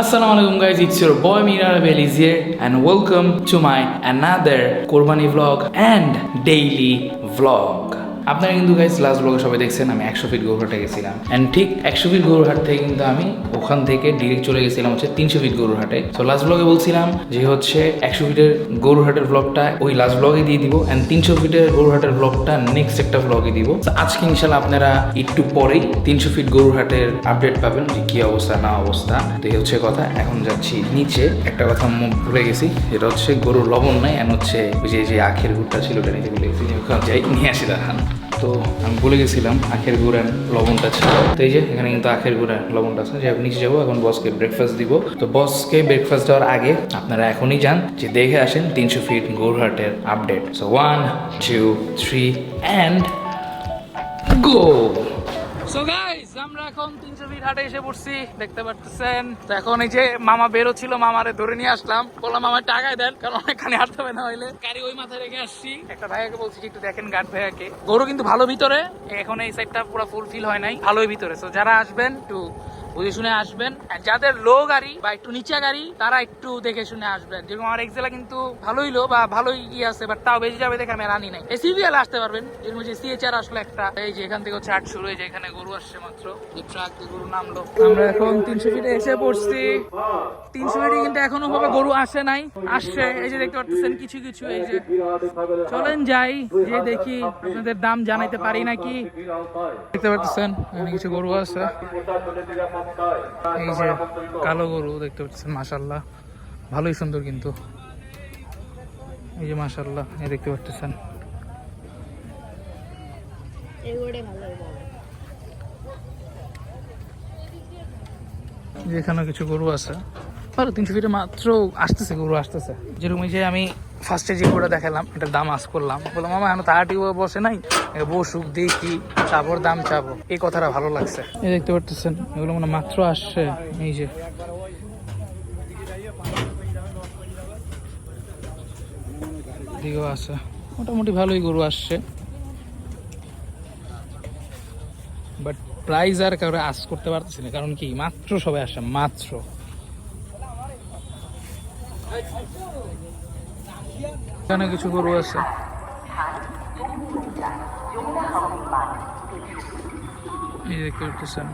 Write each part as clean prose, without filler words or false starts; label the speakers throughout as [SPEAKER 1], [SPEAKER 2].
[SPEAKER 1] Assalamualaikum guys, it's your boy Mira Belis here and welcome to my another Korbani vlog and daily vlog. আপনারা কিন্তু guys last ব্লগে সবাই দেখছেন আমি 100 fit গরুহাটে গেছিলাম এন্ড ঠিক 100 ফিট গরুহাট থেকে কিন্তু আমি ওখান থেকে ডিরেক্ট চলে গেছিলাম হচ্ছে 300 ফিট গরুহাটে। সো লাস্ট ব্লগে বলছিলাম যে হচ্ছে 100 ফিটের গরুহাটের ব্লগটা ওই লাস্ট ব্লগে দিয়ে দিব এন্ড 300 ফিটের গরুহাটের ব্লগটা নেক্সট একটা ব্লগে দিব। তো আজকে ইনশাআল্লাহ আপনারা একটু পরেই 300 ফিট গরুহাটের আপডেট পাবেন যে কি অবস্থা না অবস্থা। তো এই হচ্ছে কথা। এখন যাচ্ছি নিচে, একটা কথা ভুলে গেছি, এটা হচ্ছে গরুর লবণ নাই এন্ড হচ্ছে ওই যে আখের গুড়টা ছিল ওটা নিতে ভুলে গেছি, ওখানে যাই নিয়ে আসি দেখান। তো আমি বলে গেছিলাম আখের গুড় অ্যান্ড লবণটা ছিল, তো এই যে এখানে কিন্তু আখের গুড় অ্যান্ড লবণটা আছে। যে আপনি নিচে যাবো, এখন বসকে ব্রেকফাস্ট দিব। তো বসকে ব্রেকফাস্ট দেওয়ার আগে আপনারা এখনই যান যে দেখে আসেন 300 ফিট গরুহাটের update. So 1 2 3 and go. So guys আমরা এখন 300 ফিট হাটে এসে পড়ছি, দেখতে পাচ্ছেন। তো এখন এই যে মামা বেরো ছিল, মামারে ধরে নিয়ে আসলাম, বললাম আমার টাকায় দেন কারণ অনেকখানি হাঁটতে হবে না হইলে। গাড়ি ওই মাথায় রেখে আসছি। একটা ভাইয়াকে বলছি একটু দেখেন গার্ড ভাইয়াকে, গরু কিন্তু ভালো ভিতরে, এখন এই সাইডটা পুরো ফুলফিল হয় নাই, ভালোই ভিতরে। সো যারা আসবেন একটু বুঝে শুনে আসবেন, যাদের লো গাড়ি বা একটু নিচা গাড়ি তারা একটু দেখে শুনে আসবেন। যেরকম আমার এক্সেলা কিন্তু ভালোই লো বা ভালোই আছে, বাট তাও বেশি যাবে দেখে আমি রানি নাই। এই সিভিএল আসতে পারবেন, যেরকম যে সিএচআর আসলে একটা, এই যে এখান থেকে হচ্ছে 8 শুরু, এই যে এখানে গরু আসছে মাত্র, এই ট্রাক দিয়ে গরু নামলো। আমরা এখন 300 ফিটে এসে পড়ছি। 300 ফিটে কিন্তু এখনো ভাবে গরু আসে নাই, আসছে এই যে দেখতে পাচ্ছেন কিছু কিছু। এই যে চলেন যাই, যে দেখি আপনাদের দাম জানাইতে পারি নাকি। দেখতে পাচ্ছেন এখানে কিছু গরু আছে, এই যে কালো গরু দেখতে পাচ্ছেন, মাশাআল্লাহ ভালোই সুন্দর কিন্তু। এই যে মাশাআল্লাহ এই দেখতে পাচ্ছেন, এখানে কিছু গরু আছে ভালো। 300 ফিটে মাত্র আসতেছে গরু আসতেছে। যেরকম যে আমি ফার্স্টে যে গরুটা দেখালাম এটার দাম আজ করলাম, বললাম মামা এখন তাড়াতাড়ি বসে নাই, বসুক দেখি তারপর দাম চাবো। এই কথাটা ভালো লাগছে। এই দেখতে পাচ্ছেন এগুলো মানে মাত্র আসছে, এই যে দিকেও আছে, মোটামুটি ভালোই গরু আসছে। বাট প্রাইস আর কারো আজ করতে পারতেছি না, কারণ কি মাত্র সবাই আসে মাত্র। এখানে কিছু গরু আছে, এই দেখতে পাচ্ছেন।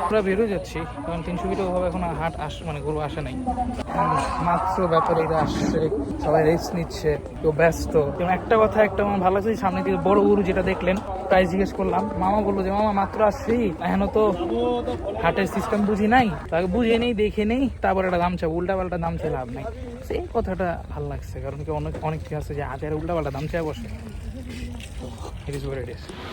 [SPEAKER 1] আমরা বেরো যাচ্ছি কারণ 300 ফিটে ওভাবে এখন হাট মানে গরু আসে নাই, মাত্র ব্যাপারীরা আসছে, সবাই রেস্ট নিচ্ছে, কেউ ব্যস্ত। যেমন একটা কথা একটা আমার ভালো লাগছে, সামনে দিকে বড় গরু যেটা দেখলেন প্রাইস জিজ্ঞেস করলাম, মামা বললো যে মামা মাত্র আসছি, এখনো তো হাটের সিস্টেম বুঝি নাই, তাকে বুঝে নেই দেখে নেই তারপর একটা দাম চাবো, উল্টা পাল্টা দাম চাই লাভ নাই। সেই কথাটা ভালো লাগছে, কারণ কি অনেক ঠিক আছে যে হাজারে উল্টা পাল্টা দাম চাই বসে।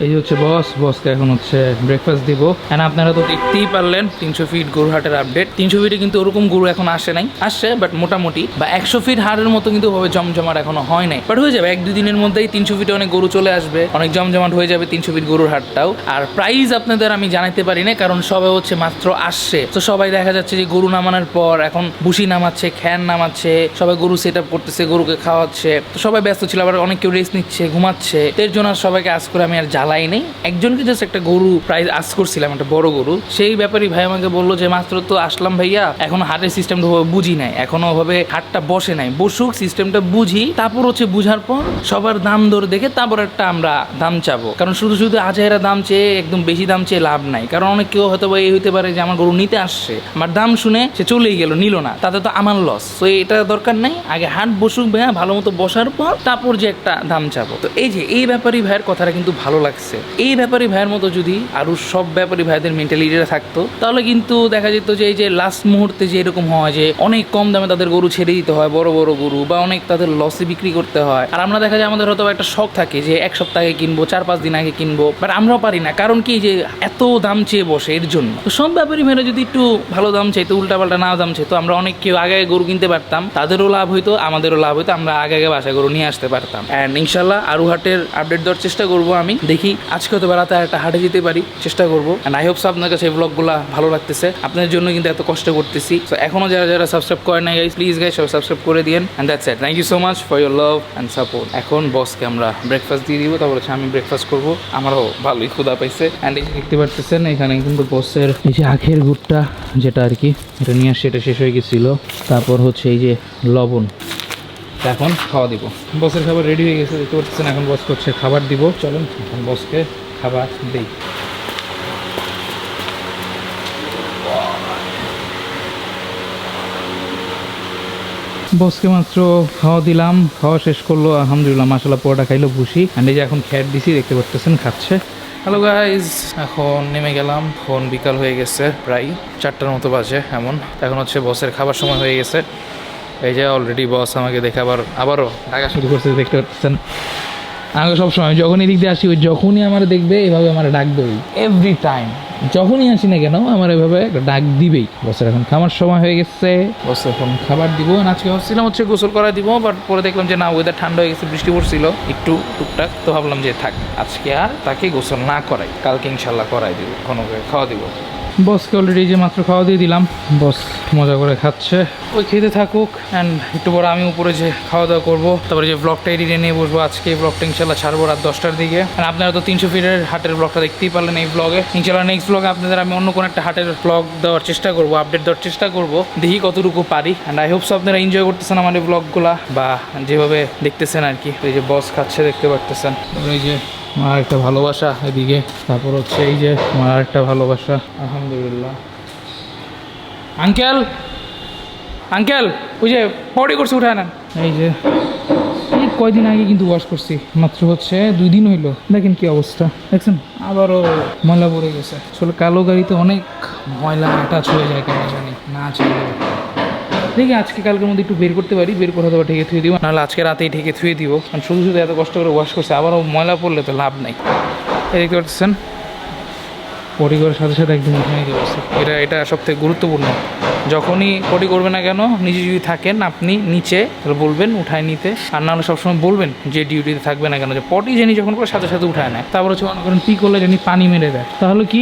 [SPEAKER 1] এই হচ্ছে বসকে এখন হচ্ছে ব্রেকফাস্ট দিব। এন্ড আপনারা তো দেখতেই পারলেন 300 ফিট গরুহাটের আপডেট। 300 ফিটে কিন্তু ওরকম গরু এখন আসে নাই, আসছে বাট মোটামুটি, বা 100 ফিট হাটের মতো কিন্তু ভাবে জমজমাট এখনো হয় নাই, বাট হয়ে যাবে 1-2 দিনের মধ্যেই 300 ফিটে অনেক গরু চলে আসবে, অনেক জমজমাট হয়ে যাবে 300 ফিট গরুর হাটটাও। আর প্রাইস আপনাদের আমি জানাতে পারি না, কারণ সবাই হচ্ছে মাত্র আসছে। তো সবাই দেখা যাচ্ছে যে গরু নামানোর পর এখন ভুসি নামাচ্ছে, খ্যান নামাচ্ছে, সবাই গরু সেট আপ করতেছে, গরুকে খাওয়াচ্ছে। তো সবাই ব্যস্ত ছিল, আবার অনেক কেউ রেস্ট নিচ্ছে, ঘুমাচ্ছে। এর জন্য সবাইকে আজ করে আমি আর জ্বালাই নেই। একজনকে জাস্ট একটা গরু প্রাইস আজ করছিলাম, একটা বড় গরু, সেই ব্যাপারই ভাই আমাকে বললো যে মাত্র তো আসলাম ভাইয়া, এখনো হাটের সিস্টেমটা বুঝি নাই, এখনো ওভাবে হাটটা বসে নাই, বসুক সিস্টেমটা বুঝি, তারপর হচ্ছে বুঝার পর সবার দাম দর দেখে তারপর একটা আমরা দাম চাবো। কারণ শুধু শুধু আজেরা দাম চেয়ে একদম বেশি দাম চেয়ে লাভ নাই, কারণ অনেক কেউ হয়তো বা এই হইতে পারে যে আমার গরু নিতে আসছে, আমার দাম শুনে সে চলেই গেল, নিল না, তাতে তো আমার লস। তো এটা দরকার নাই, আগে হাট বসুক ভাইয়া, ভালো মতো বসার পর তারপর যে একটা দাম চাবো। তো এই যে এই ব্যাপারই ভাইয়ের কথাটা কিন্তু ভালো লাগছে। এই ব্যাপারী ভাইয়ের মতো যদি আরো সব ব্যাপারী ভাইদের মেন্টালিটিটা থাকতো, তাহলে কিন্তু দেখা যেত যে এই যে লাস্ট মুহূর্তে যে এরকম হয় যে অনেক কম দামে তাদের গরু ছেড়ে দিতে হয়, বড় বড় গরু, বা অনেক তাদের লসে বিক্রি করতে হয়। আর আমরা দেখা যায় আমাদের হয়তো একটা শখ থাকে যে 1 সপ্তাহ আগে কিনবো, 4-5 দিন আগে কিনবো, বাট আমরাও পারি না, কারণ কি যে এত দাম চেয়ে বসে এর জন্য। তো সব ব্যাপারী ভাইরা যদি একটু ভালো দাম চাইতো, উল্টা পাল্টা না দাম চাইতো, আমরা অনেক কেউ আগে গরু কিনতে পারতাম, তাদেরও লাভ হইতো, আমাদেরও লাভ হইতো, আমরা আগে আগে বাসা গরু নিয়ে আসতে পারতাম। অ্যান্ড ইনশাল্লাহ আরও হাটের আপডেট দেওয়ার চেষ্টা করবো আমি, দেখি আজকে হয়তো বেড়াতে একটা হাটে যেতে পারি, চেষ্টা করবো। অ্যান্ড আই হোপস আপনার কাছে এই ব্লগগুলো ভালো লাগতেছে, আপনাদের জন্য কিন্তু এত কষ্ট করতেছি। তো এখনও যারা যারা সাবস্ক্রাইব করে নাই গাইস, প্লিজ গাইস সবাই সাবস্ক্রাইব করে দিন। And that's it, thank you so much for your love and support. এখন বসকে আমরা ব্রেকফাস্ট দিয়ে দিব, তারপর হচ্ছে আমি ব্রেকফাস্ট করবো, আমারও ভালোই ক্ষুধা পাইছে। অ্যান্ড এই যে দেখতে পারতেছেন এখানে কিন্তু বসের এই যে আখের গুড়টা যেটা আর কি, এটা নিয়ে আসছে, এটা শেষ হয়ে গেছিলো। তারপর হচ্ছে এই যে লবণ, এখন খাওয়া দিব। বসের খাবার রেডি হয়ে গেছে দেখতে পাচ্ছেন, এখন বস করছে খাবার দিব। চলুন এখন বসকে খাবার দিই। বসকে মাত্র খাওয়া দিলাম, খাওয়া শেষ করলো আলহামদুলিল্লাহ, মাশাআল্লাহ পুরোটা খাইলো ভুসি। অ্যান্ড এই যে এখন খ্যাট দিছি, দেখতে পাচ্ছেন খাচ্ছে। হ্যালো গাইজ, এখন নেমে গেলাম, ফোন বিকাল হয়ে গেছে, প্রায় 4টার মতো বাজে এমন। এখন হচ্ছে বসের খাবার সময় হয়ে গেছে। এই যে অলরেডি বস আমাকে দেখে আবারও ডাকা শুরু করছে, দেখতে পাচ্ছেন। আমাকে সবসময় যখনই দিক দিয়ে আসি, ওই যখনই আমার দেখবে এইভাবে আমার ডাকবে, এভরি টাইম যখনই আসি না কেন আমার এভাবে একটা ডাক দিবেই। বসের এখন খাবার সময় হয়ে গেছে, বস এখন খাবার দিব। আজকে ভাবছিলাম হচ্ছে গোসল করা দিব, বাট পরে দেখলাম যে না, ওয়েদার ঠান্ডা হয়ে গেছে, বৃষ্টি পড়ছিল একটু টুকটাক, তো ভাবলাম যে থাক আজকে আর তাকে গোসল না করাই, কালকে ইনশাল্লাহ করাই দিব, কোনো খাওয়া দিব। বসকে অলরেডি যে মাত্র খাওয়া দিয়ে দিলাম, বস মজা করে খাচ্ছে, ওই খেতে থাকুক। অ্যান্ড একটু পরে আমি উপরে যে খাওয়া দাওয়া করবো, তারপরে যে ব্লগটা এডিটে নিয়ে বসবো। আজকে এই ব্লগটা ইনশাল্লাহ ছাড়বো রাত 10টার দিকে। আপনারা তো 300 ফিটের হাটের ব্লগটা দেখতেই পারলেন এই ব্লগে। ইনশাল্লাহ নেক্সট ব্লগে আপনাদের আমি অন্য কোনো একটা হাটের ব্লগ দেওয়ার চেষ্টা করবো, আপডেট দেওয়ার চেষ্টা করবো, দেখি কতটুকু পারি। অ্যান্ড আই হোপস আপনারা এনজয় করতেছেন আমার এই ব্লগগুলা, বা যেভাবে দেখতেছেন আর কি। এই যে বস খাচ্ছে দেখতে পারতেছেন, এই যে আমার একটা ভালোবাসা এদিকে, তারপর হচ্ছে এই যে আমার একটা ভালোবাসা, আলহামদুলিল্লাহ। আঙ্কেল আঙ্কেল, ওই যে পটি করছে, উঠায় নেন। এই যে এই কয়দিন আগে কিন্তু ওয়াশ করছি, মাত্র হচ্ছে 2 দিন হইলো, দেখেন কি অবস্থা, দেখছেন আবারও ময়লা পড়ে গেছে। আসলে কালো গাড়িতে অনেক ময়লা অ্যাটাচ হয়ে যায়, কেন জানি না চাইলে। দেখি আজকে কালকের মধ্যে একটু বের করতে পারি, বের করে দেবো, ঢেকে থুয়ে দিব, নাহলে আজকে রাতেই ঢেকে থুয়ে দিব। কারণ শুধু শুধু এত কষ্ট করে ওয়াশ করছে, আবারও ময়লা পড়লে তো লাভ নেই। এই দেখতে পাচ্ছেন পটি করার সাথে সাথে একদম উঠে নিতে পারছে। এটা সবথেকে গুরুত্বপূর্ণ। যখনই পটি করবে না কেন, নিচে যদি থাকেন আপনি নিচে বলবেন উঠায় নিতে, আর নাহলে সবসময় বলবেন যে ডিউটিতে থাকবে না কেন, যে পটি জানি যখন করে সাথে সাথে উঠায় নেয়। তারপর হচ্ছে মনে করেন পি করলে জানি পানি মেরে দেয়, তাহলে কি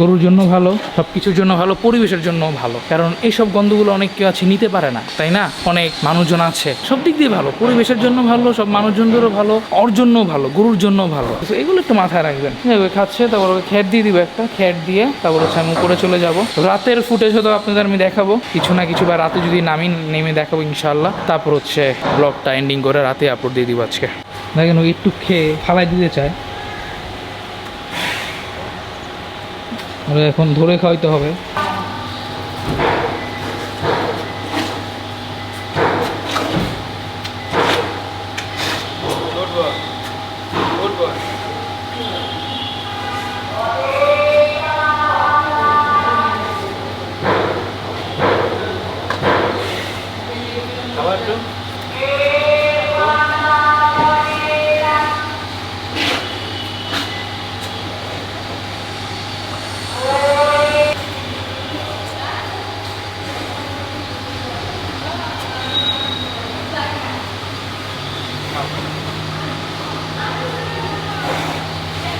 [SPEAKER 1] গরুর জন্য ভালো, সব কিছুর জন্য ভালো, পরিবেশের জন্য ভালো। কারণ এইসব গন্ধগুলো অনেক কেউ আছে নিতে পারে না, তাই না? অনেক মানুষজন আছে, সব দিক দিয়ে ভালো, পরিবেশের জন্য ভালো, সব মানুষজনদেরও ভালো, ওর জন্যও ভালো, গরুর জন্য ভালো। তো এগুলো একটু মাথায় রাখবেন। খাচ্ছে, তারপর ওকে খ্যাট দিয়ে দিবে, একটা খ্যাট দিয়ে তারপর হচ্ছে আমি উপরে চলে যাব। রাতের ফুটেজ হয়তো আপনাদের আমি দেখাবো কিছু না কিছু, বা রাতে যদি নেমে দেখাবো ইনশাল্লাহ। তারপর হচ্ছে ব্লগটা এন্ডিং করে রাতে আপলোড দিয়ে দিব আজকে। দেখেন ও একটু খেয়ে ফালাই দিতে চায়, এখন ধরে খাওয়াইতে হবে।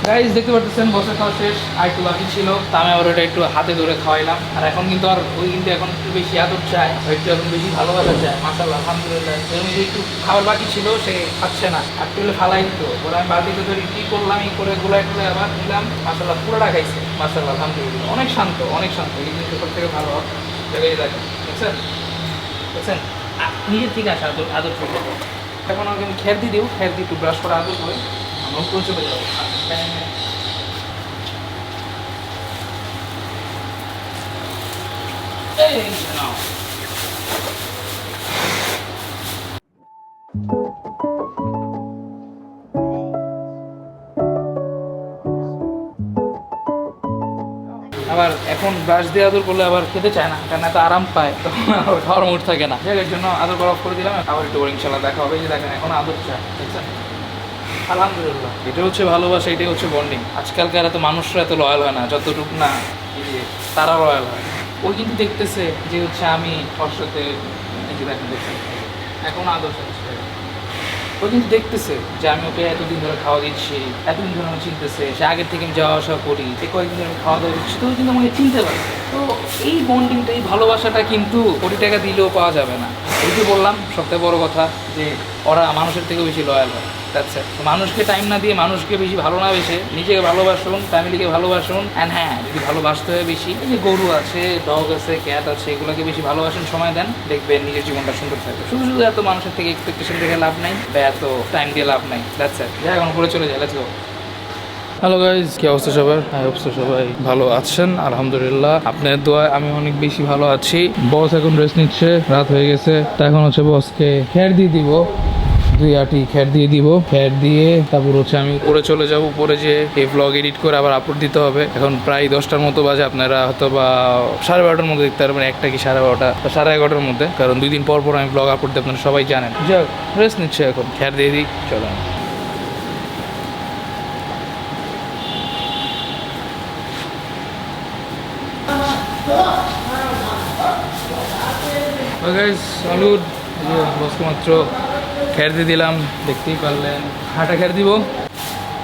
[SPEAKER 1] গাইজ দেখতে পাচ্ছেন বসে খাওয়া শেষ, আর একটু বাকি ছিল, তা আমি আবার ওটা একটু হাতে ধরে খাওয়াইলাম। আর এখন কিন্তু আর ওই কিন্তু এখন একটু বেশি আদর চায়, একটু এখন বেশি ভালোবাসা চায়, মাশাআল্লাহ আলহামদুলিল্লাহ। এর মধ্যে একটু খাবার বাকি ছিল, সে খাচ্ছে না, আর একটু ফালাই দিত, ওরা আমি বালতিতে ধরে কী করলাম, এই করে গোলায় টোলে আবার নিলাম, মাশাআল্লাহ পুরোটা খাইছে, মাশাআল্লাহ আলহামদুলিল্লাহ। অনেক শান্ত, অনেক শান্ত, এই জিনিসটা সব থেকে ভালো জায়গায় দেখেন, বুঝছেন বুঝছেন, নিজের ঠিক আছে আদর আদর চলে যাবো। এখন আমাকে আমি খের দিয়ে দিও, খের দিয়ে একটু ব্রাশ করে আদর করে আমরা উপরে চলে যাবো। Hey, now. আবার এখন ব্রাশ দিয়ে আদর করলে আবার খেতে চায় না, কারণ এত আরাম পায়, তখন আবার খাওয়ার মুড থাকে না। এর জন্য আদর করা অফ করে দিলাম, আবার একটু করে ইনশাল্লাহ দেখা হবে। যে দেখেন এখন আদর চায়, দেখছেন আলহামদুলিল্লাহ। এটা হচ্ছে ভালোবাসা, এটাই হচ্ছে বন্ডিং। আজকালকার এত মানুষরা এত লয়াল হয় না, যতটুকু না তারা লয়াল হয়। ওই কিন্তু দেখতেছে যে হচ্ছে আমি ওর সাথে দেখেন দেখছেন এখন আদর্শ ও কিন্তু দেখতেছে যে আমি ওকে এতদিন ধরে খাওয়া দিচ্ছি, এতদিন ধরে আমি চিনতেছে, সে আগের থেকে আমি যাওয়া আসা করি, এই কয়েকদিন ধরে আমি খাওয়া দাওয়া দিচ্ছি, তো কিন্তু আমাকে চিনতে পারছে। তো এই বন্ডিংটা, এই ভালোবাসাটা কিন্তু কোটি টাকা দিলেও পাওয়া যাবে না। এই যে বললাম সবথেকে বড় কথা যে ওরা মানুষের থেকেও বেশি লয়াল হয়। আচ্ছা, তো মানুষকে টাইম না দিয়ে, মানুষকে বেশি ভালো না বেশে নিজেকে ভালোবাসুন, ফ্যামিলিকে ভালোবাসুন। অ্যান্ড হ্যাঁ, যদি ভালোবাসতে হয় বেশি, এই যে গরু আছে, ডগ আছে, ক্যাট আছে, এগুলোকে বেশি ভালোবাসুন, সময় দেন, দেখবেন নিজের জীবনটা সুন্দর থাকবে। শুধু শুধু এত মানুষের থেকে এক্সপেকটেশন দেখে লাভ নাই, বা এত টাইম দিয়ে লাভ নাই। That's it. যাই এখন উপরে চলে যায়, লেটস গো। হ্যালো গাইজ, কি অবস্থা সবার? আই হোপ সবাই ভালো আছেন, আলহামদুলিল্লাহ। আপনার দোয়ায় আমি অনেক বেশি ভালো আছি। বস এখন রেস্ট নিচ্ছে, রাত হয়ে গেছে। তো এখন হচ্ছে বসকে খেয়ার দিয়ে দিব, 2 খের দিয়ে দিব। খের দিয়ে তারপর হচ্ছে আমি উপরে চলে যাব। উপরে যে এই ব্লগ এডিট করে আবার আপলোড দিতে হবে। এখন প্রায় 10টার মতো বাজে, আপনারা হয়তো বা 12:30টার মধ্যে দেখতে পারবেন, একটা কি 12:30 বা 11:30টার মধ্যে, কারণ 2 দিন পর পর আমি ব্লগ আপলোড দিই, আপনারা সবাই জানেন। যাক, রেস্ট নিচ্ছে এখন, খের দিয়ে দিই, চলেন। বসকে মাত্র খের দিয়ে দিলাম, দেখতেই পারলেন। হাঁটা খের দিব,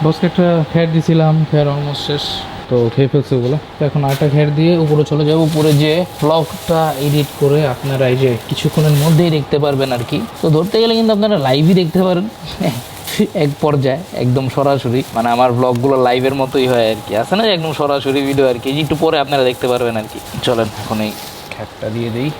[SPEAKER 1] বসকে একটা খের দিয়েছিলাম, খের অলমোস্ট শেষ, তো খেয়ে ফেলছে ওগুলো। তো এখন আটা খের দিয়ে উপরে চলে যাবো। উপরে যে ব্লগটা এডিট করে আপনারা এই যে কিছুক্ষণের মধ্যেই দেখতে পারবেন আর কি। তো ধরতে গেলে কিন্তু আপনারা লাইভই দেখতে পারেন এক পর্যায়ে, একদম সরাসরি, মানে আমার ব্লগগুলো লাইভের মতোই হয় আর কি, আছে না একদম সরাসরি ভিডিও আর কি, একটু পরে আপনারা দেখতে পারবেন আর কি। চলেন এখন এই খেরটা দিয়ে দিই,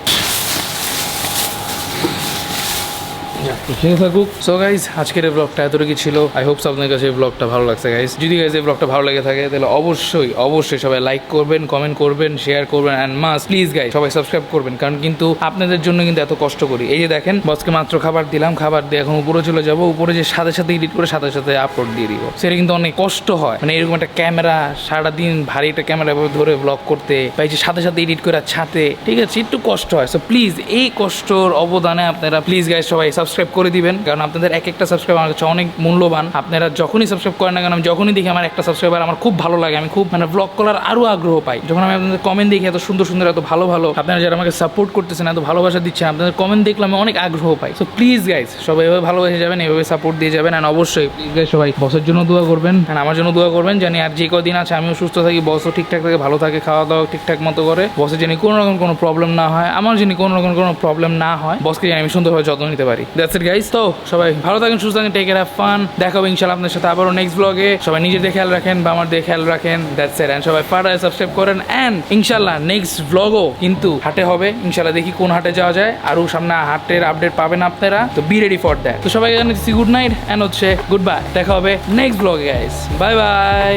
[SPEAKER 1] খেয়ে থাকুক। সো গাইজ, আজকের এই ব্লগটা এতটুকু ছিল। আই হোপস আপনাদের কাছে এই ব্লগটা ভালো লাগছে গাইজ। যদি গাইজ এই ব্লগটা ভালো লেগে থাকে তাহলে অবশ্যই অবশ্যই সবাই লাইক করবেন, কমেন্ট করবেন, শেয়ার করবেন, অ্যান্ড মাস্ট প্লিজ গাইজ সবাই সাবস্ক্রাইব করবেন, কারণ কিন্তু আপনাদের জন্য কিন্তু এত কষ্ট করি। এই যে দেখেন, বসকে মাত্র খাবার দিলাম, খাবার দিয়ে এখন উপরে চলে যাব। উপরে যে সাথে সাথে এডিট করে সাথে সাথে আপলোড দিয়ে দিব, সেটা কিন্তু অনেক কষ্ট হয়। মানে এরকম একটা ক্যামেরা, সারাদিন ভারী একটা ক্যামেরা ধরে ব্লগ করতে, বা এই যে সাথে সাথে এডিট করে ছাতে, ঠিক আছে, একটু কষ্ট হয়। সো প্লিজ এই কষ্টর অবদানে আপনারা প্লিজ গাইজ সবাই সাবস্ক্রাইব করে দিবেন, কারণ আপনাদের এক একটা সাবস্ক্রাইব আমার কাছে অনেক মূল্যবান। আপনারা যখনই সাবস্ক্রাইব করেন না কেন, আমি যখনই দেখি আমার একটা সাবস্ক্রাইবার আমার খুব ভালো লাগে, আমি খুব মানে ব্লগ করার আরও আগ্রহ পাই। যখন আমি আপনাদের কমেন্ট দেখি এত সুন্দর সুন্দর, এত ভালো ভালো, আপনারা যারা আমাকে সাপোর্ট করতেছেন, এত ভালোবাসা দিচ্ছেন, আপনাদের কমেন্ট দেখলে আমি অনেক আগ্রহ পাই। সো প্লিজ গাইজ সবাই এভাবে ভালোবেসে যাবেন, এভাবে সাপোর্ট দিয়ে যাবেন। অ্যান্ড অবশ্যই প্লিজ গাইজ সবাই বসের জন্য দোয়া করবেন, অ্যান্ড আমার জন্য দোয়া করবেন, জানি আর যে কদিন আছে আমিও সুস্থ থাকি, বসও ঠিকঠাক থাকে, ভালো থাকে, খাওয়া দাওয়া ঠিকঠাক মতো করে, বসের জানি কোনো রকম কোনো প্রবলেম না হয়, আমার জানি কোনো রকম কোনো প্রবলেম না হয়, বসকে জানি আমি সুন্দরভাবে যত্ন নিতে পারি। That's it guys. তো সবাই ভালো থাকেন, সুস্থ থাকেন, টেক কেয়ার, হ্যাভ ফান। দেখা হবে ইনশাআল্লাহ আপনাদের সাথে আবারও নেক্সট ব্লগে। সবাই নিজেদের খেয়াল রাখেন বা আমার দিয়ে খেয়াল রাখেন। That's it. অ্যান্ড সবাই পাড়ায় সাবস্ক্রাইব করেন। অ্যান্ড ইনশাআল্লাহ নেক্সট ব্লগও কিন্তু হাটে হবে ইনশাআল্লাহ। দেখি কোন হাটে যাওয়া যায়, আরও সামনে হাটের আপডেট পাবেন আপনারা, তো বি রেডি ফর দ্যাট। তো সবাইকে জানাচ্ছি গুড নাইট অ্যান্ড হচ্ছে গুড বাই। দেখা হবে নেক্সট ব্লগে গাইস, বাই বাই।